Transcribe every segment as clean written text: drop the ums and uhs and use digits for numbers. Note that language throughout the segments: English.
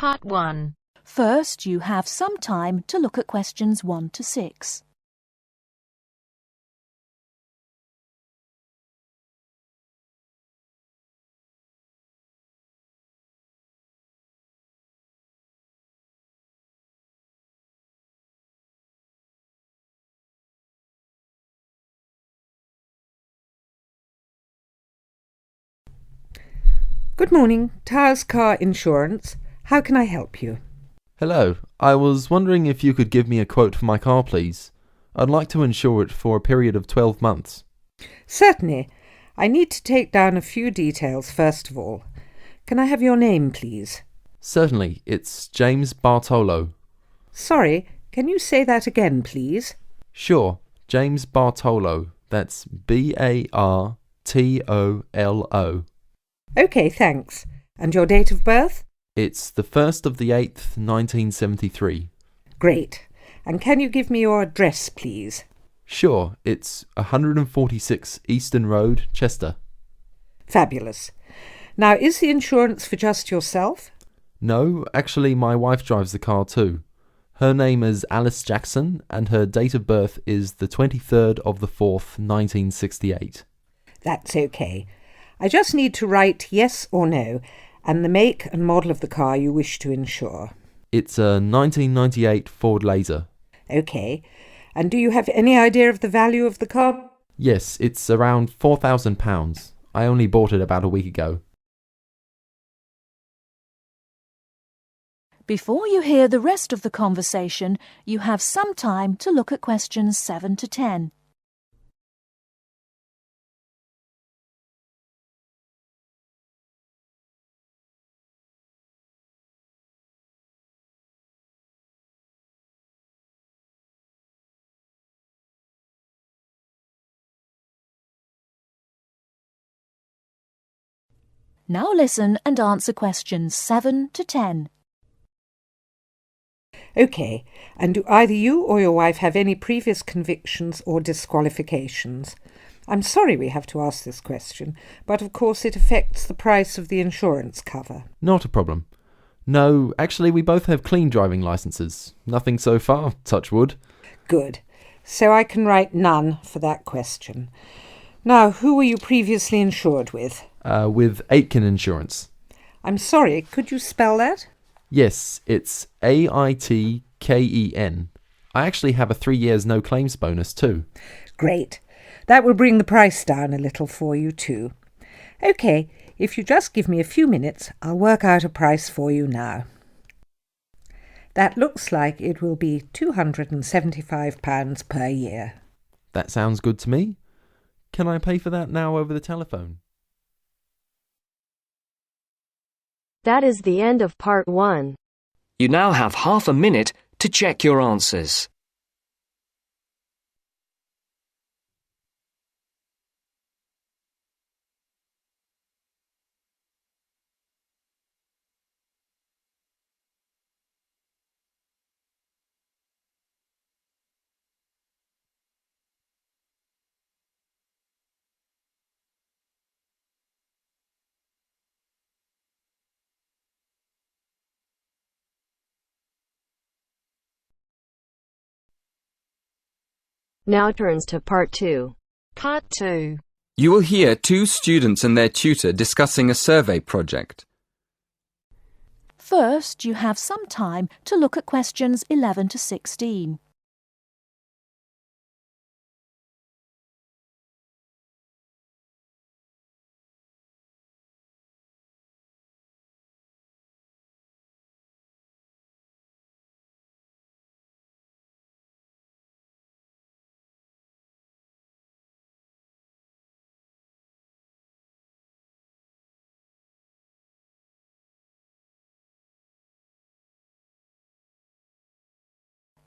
Part 1. First, you have some time to look at questions 1 to 6. Good morning, Towers Car Insurance. How can I help you? Hello, I was wondering if you could give me a quote for my car, please. I'd like to insure it for a period of 12 months. Certainly. I need to take down a few details first of all. Can I have your name, please? Certainly, it's James Bartolo. Sorry, can you say that again, please? Sure, James Bartolo. That's Bartolo. OK, thanks. And your date of birth? It's the 1st of the 8th, 1973. Great. And can you give me your address, please? Sure, it's 146 Eastern Road, Chester. Fabulous. Now, is the insurance for just yourself? No, actually my wife drives the car too. Her name is Alice Jackson and her date of birth is the 23rd of the 4th, 1968. That's OK. I just need to write yes or no and the make and model of the car you wish to insure. It's a 1998 Ford Laser. OK. And do you have any idea of the value of the car? Yes, it's around £4,000. I only bought it about a week ago. Before you hear the rest of the conversation, you have some time to look at questions 7 to 10. Now listen and answer questions 7 to 10. OK. And do either you or your wife have any previous convictions or disqualifications? I'm sorry we have to ask this question, but of course it affects the price of the insurance cover. Not a problem. No, actually we both have clean driving licenses. Nothing so far, touch wood. Good. So I can write none for that question. Now, who were you previously insured with? With Aitken Insurance. I'm sorry, could you spell that? Yes, it's AITKEN. I actually have a 3 years no claims bonus too. Great. That will bring the price down a little for you too. OK, if you just give me a few minutes, I'll work out a price for you now. That looks like it will be £275 per year. That sounds good to me. Can I pay for that now over the telephone? That is the end of Part 1. You now have half a minute to check your answers. Now turns to Part 2. Part 2. You will hear two students and their tutor discussing a survey project. First, you have some time to look at questions 11 to 16.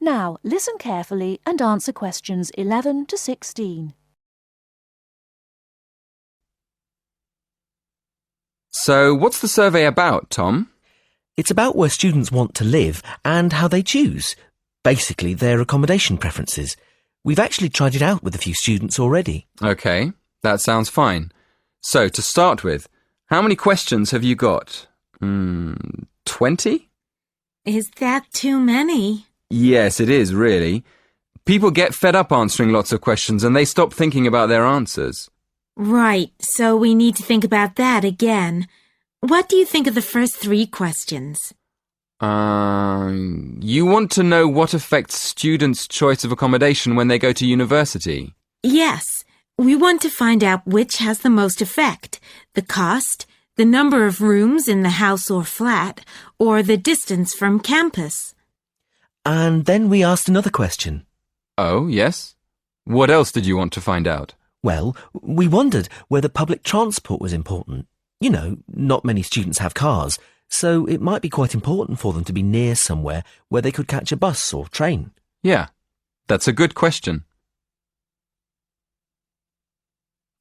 Now, listen carefully and answer questions 11 to 16. So, what's the survey about, Tom? It's about where students want to live and how they choose. Basically, their accommodation preferences. We've actually tried it out with a few students already. OK, that sounds fine. So, to start with, how many questions have you got? 20? Is that too many? Yes, it is, really. People get fed up answering lots of questions and they stop thinking about their answers. Right, so we need to think about that again. What do you think of the first 3 questions? You want to know what affects students' choice of accommodation when they go to university? Yes, we want to find out which has the most effect. The cost, the number of rooms in the house or flat, or the distance from campus. And then we asked another question. Oh, yes? What else did you want to find out? Well, we wondered whether public transport was important. You know, not many students have cars, so it might be quite important for them to be near somewhere where they could catch a bus or train. Yeah, that's a good question.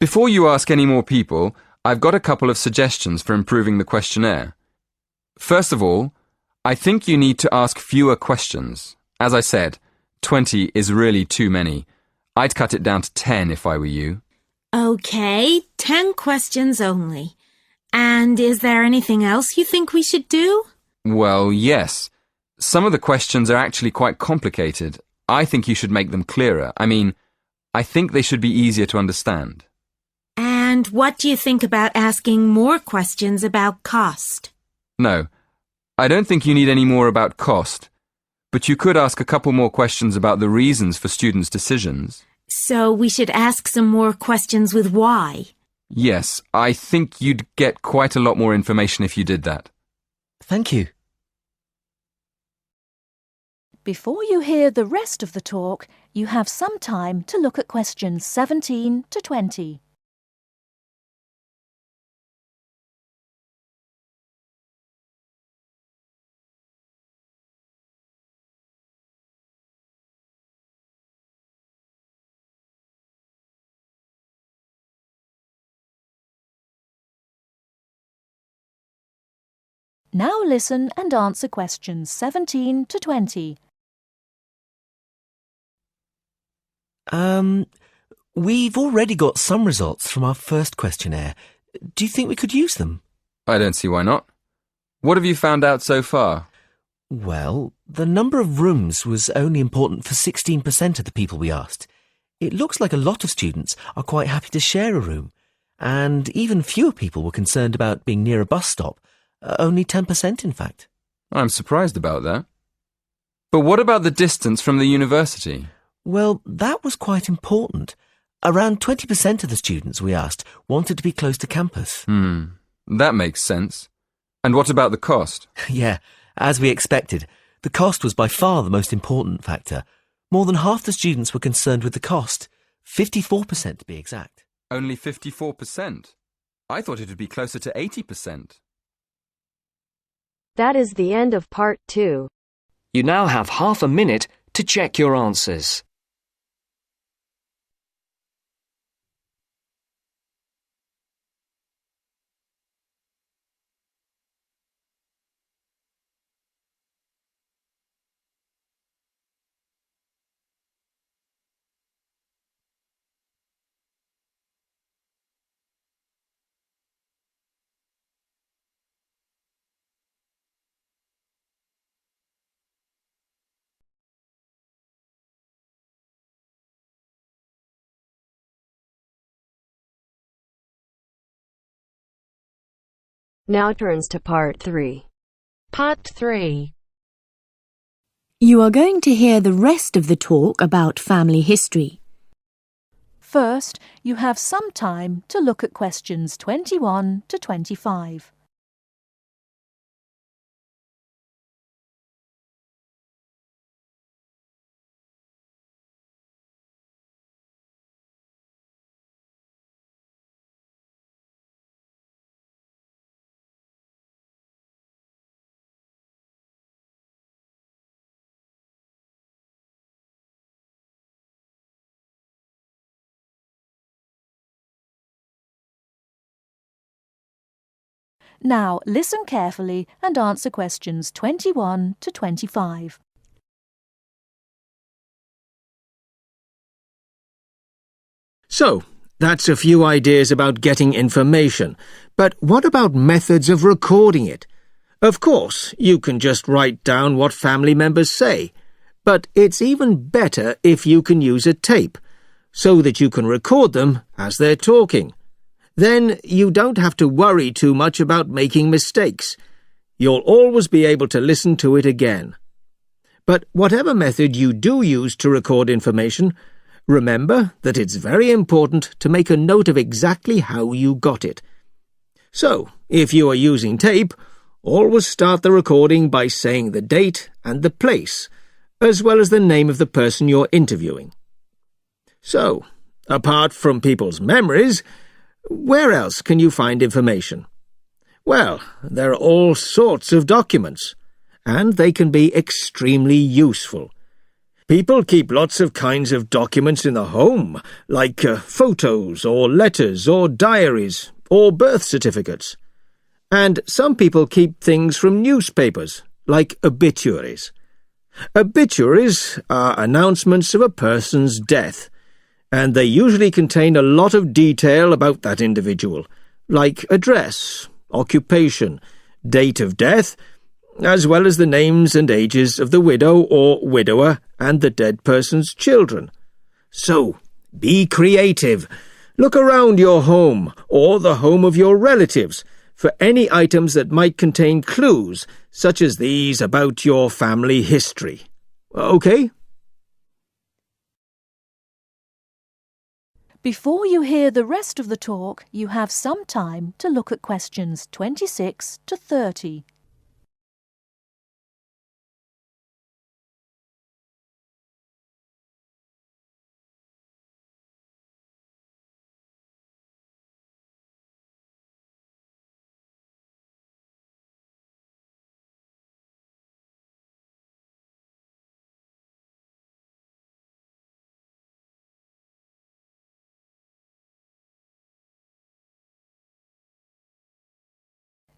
Before you ask any more people, I've got a couple of suggestions for improving the questionnaire. First of all, I think you need to ask fewer questions. As I said, 20 is really too many. I'd cut it down to 10 if I were you. Okay, 10 questions only. And is there anything else you think we should do? Well, yes. Some of the questions are actually quite complicated. I think you should make them clearer. I think they should be easier to understand. And what do you think about asking more questions about cost? No, I don't think you need any more about cost. But you could ask a couple more questions about the reasons for students' decisions. So we should ask some more questions with why. Yes, I think you'd get quite a lot more information if you did that. Thank you. Before you hear the rest of the talk, you have some time to look at questions 17 to 20. Now listen and answer questions 17 to 20. We've already got some results from our first questionnaire. Do you think we could use them? I don't see why not. What have you found out so far? Well, the number of rooms was only important for 16% of the people we asked. It looks like a lot of students are quite happy to share a room, and even fewer people were concerned about being near a bus stop. Only 10%, in fact. I'm surprised about that. But what about the distance from the university? Well, that was quite important. Around 20% of the students we asked wanted to be close to campus. That makes sense. And what about the cost? Yeah, as we expected. The cost was by far the most important factor. More than half the students were concerned with the cost. 54% to be exact. Only 54%? I thought it would be closer to 80%. That is the end of part 2. You now have half a minute to check your answers. Now turns to part 3. Part 3. You are going to hear the rest of the talk about family history. First, you have some time to look at questions 21 to 25. Now listen carefully and answer questions 21 to 25. So, that's a few ideas about getting information. But what about methods of recording it? Of course, you can just write down what family members say, but it's even better if you can use a tape, so that you can record them as they're talking. Then you don't have to worry too much about making mistakes. You'll always be able to listen to it again. But whatever method you do use to record information, remember that it's very important to make a note of exactly how you got it. So, if you are using tape, always start the recording by saying the date and the place, as well as the name of the person you're interviewing. So, apart from people's memories, where else can you find information? Well, there are all sorts of documents, and they can be extremely useful. People keep lots of kinds of documents in the home, like photos or letters or diaries or birth certificates. And some people keep things from newspapers, like obituaries. Obituaries are announcements of a person's death, and they usually contain a lot of detail about that individual, like address, occupation, date of death, as well as the names and ages of the widow or widower and the dead person's children. So, be creative. Look around your home or the home of your relatives for any items that might contain clues, such as these about your family history. Okay? Before you hear the rest of the talk, you have some time to look at questions 26 to 30.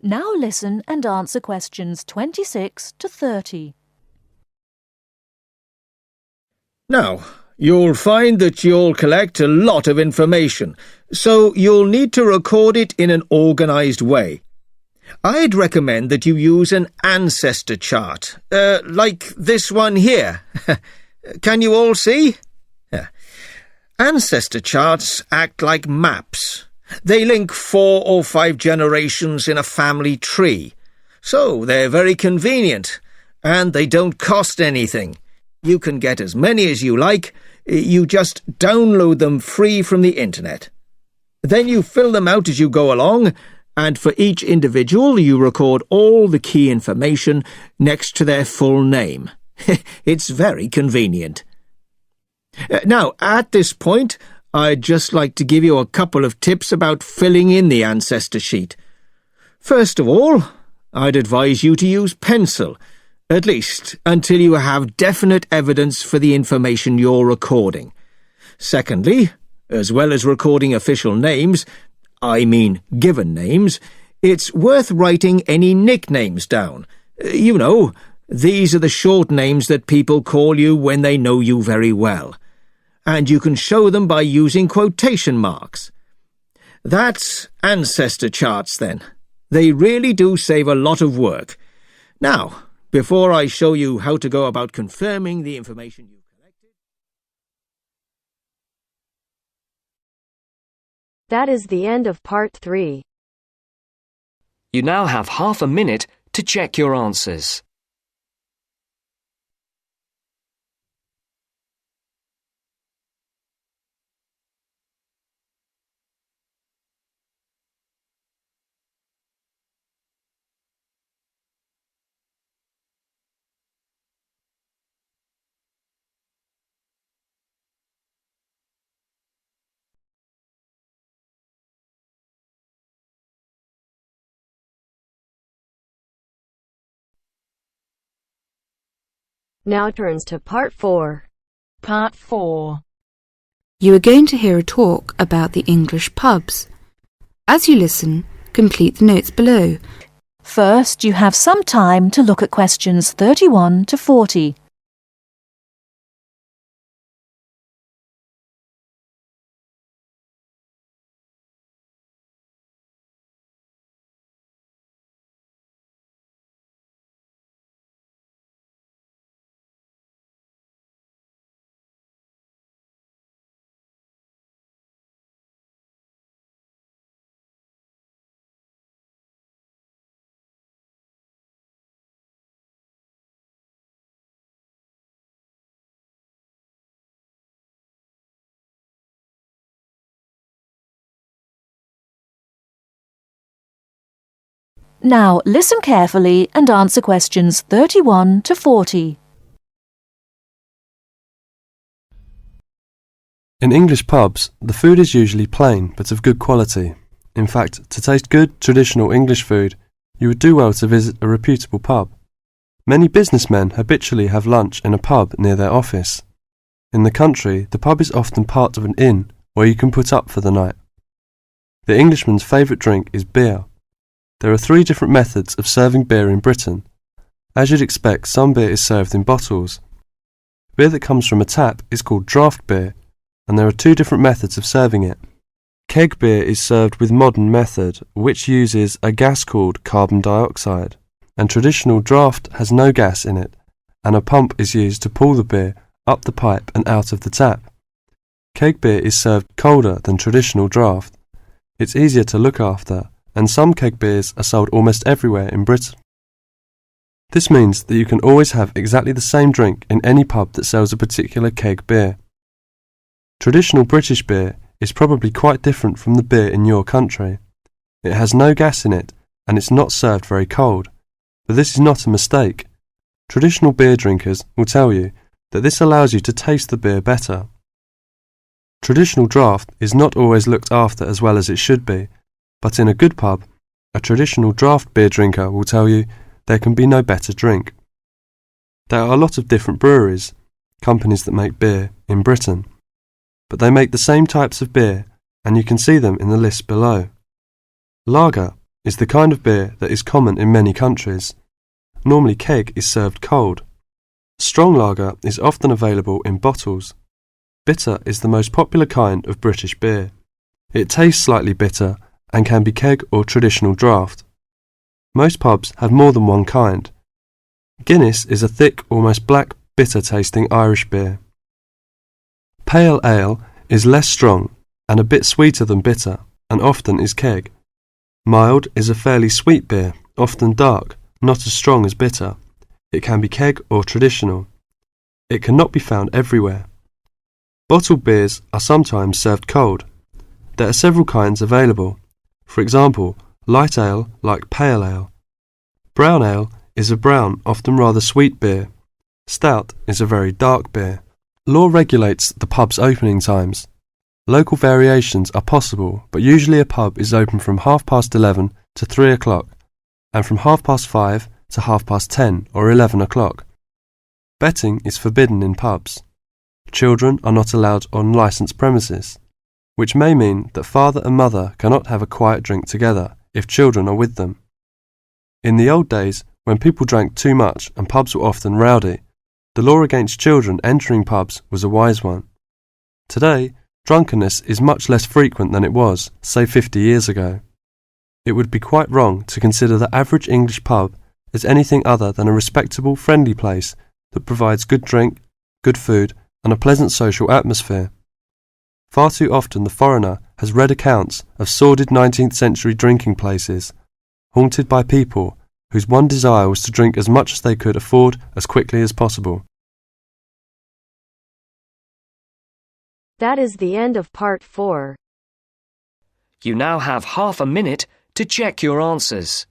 Now listen and answer questions 26 to 30. Now, you'll find that you'll collect a lot of information, so you'll need to record it in an organised way. I'd recommend that you use an ancestor chart, like this one here. Can you all see? Ancestor charts act like maps. They link 4 or 5 generations in a family tree, so they're very convenient, and they don't cost anything. You can get as many as you like. You just download them free from the internet. Then you fill them out as you go along, and for each individual you record all the key information next to their full name. It's very convenient. Now, at this point, I'd just like to give you a couple of tips about filling in the ancestor sheet. First of all, I'd advise you to use pencil, at least until you have definite evidence for the information you're recording. Secondly, as well as recording official names, I mean given names, it's worth writing any nicknames down. You know, these are the short names that people call you when they know you very well. And you can show them by using quotation marks. That's ancestor charts, then. They really do save a lot of work. Now, before I show you how to go about confirming the information you collected... That is the end of part 3. You now have half a minute to check your answers. Now turns to part 4. Part 4. You are going to hear a talk about the English pubs. As you listen, complete the notes below. First, you have some time to look at questions 31 to 40. Now listen carefully and answer questions 31 to 40. In English pubs, the food is usually plain but of good quality. In fact, to taste good, traditional English food, you would do well to visit a reputable pub. Many businessmen habitually have lunch in a pub near their office. In the country, the pub is often part of an inn where you can put up for the night. The Englishman's favourite drink is beer. There are 3 different methods of serving beer in Britain. As you'd expect, some beer is served in bottles. Beer that comes from a tap is called draft beer, and there are 2 different methods of serving it. Keg beer is served with modern method, which uses a gas called carbon dioxide, and traditional draft has no gas in it, and a pump is used to pull the beer up the pipe and out of the tap. Keg beer is served colder than traditional draft. It's easier to look after, and some keg beers are sold almost everywhere in Britain. This means that you can always have exactly the same drink in any pub that sells a particular keg beer. Traditional British beer is probably quite different from the beer in your country. It has no gas in it, and it's not served very cold. But this is not a mistake. Traditional beer drinkers will tell you that this allows you to taste the beer better. Traditional draft is not always looked after as well as it should be, but in a good pub, a traditional draft beer drinker will tell you there can be no better drink. There are a lot of different breweries, companies that make beer, in Britain, but they make the same types of beer, and you can see them in the list below. Lager is the kind of beer that is common in many countries. Normally keg is served cold. Strong lager is often available in bottles. Bitter is the most popular kind of British beer. It tastes slightly bitter and can be keg or traditional draft. Most pubs have more than one kind. Guinness is a thick, almost black, bitter-tasting Irish beer. Pale ale is less strong and a bit sweeter than bitter, and often is keg. Mild is a fairly sweet beer, often dark, not as strong as bitter. It can be keg or traditional. It cannot be found everywhere. Bottled beers are sometimes served cold. There are several kinds available. For example, light ale like pale ale. Brown ale is a brown, often rather sweet beer. Stout is a very dark beer. Law regulates the pub's opening times. Local variations are possible, but usually a pub is open from 11:30 to 3 o'clock, and from 5:30 to 10:30 or 11 o'clock. Betting is forbidden in pubs. Children are not allowed on licensed premises, which may mean that father and mother cannot have a quiet drink together if children are with them. In the old days, when people drank too much and pubs were often rowdy, the law against children entering pubs was a wise one. Today, drunkenness is much less frequent than it was, say 50 years ago. It would be quite wrong to consider the average English pub as anything other than a respectable, friendly place that provides good drink, good food, and a pleasant social atmosphere. Far too often the foreigner has read accounts of sordid 19th century drinking places, haunted by people whose one desire was to drink as much as they could afford as quickly as possible. That is the end of part 4. You now have half a minute to check your answers.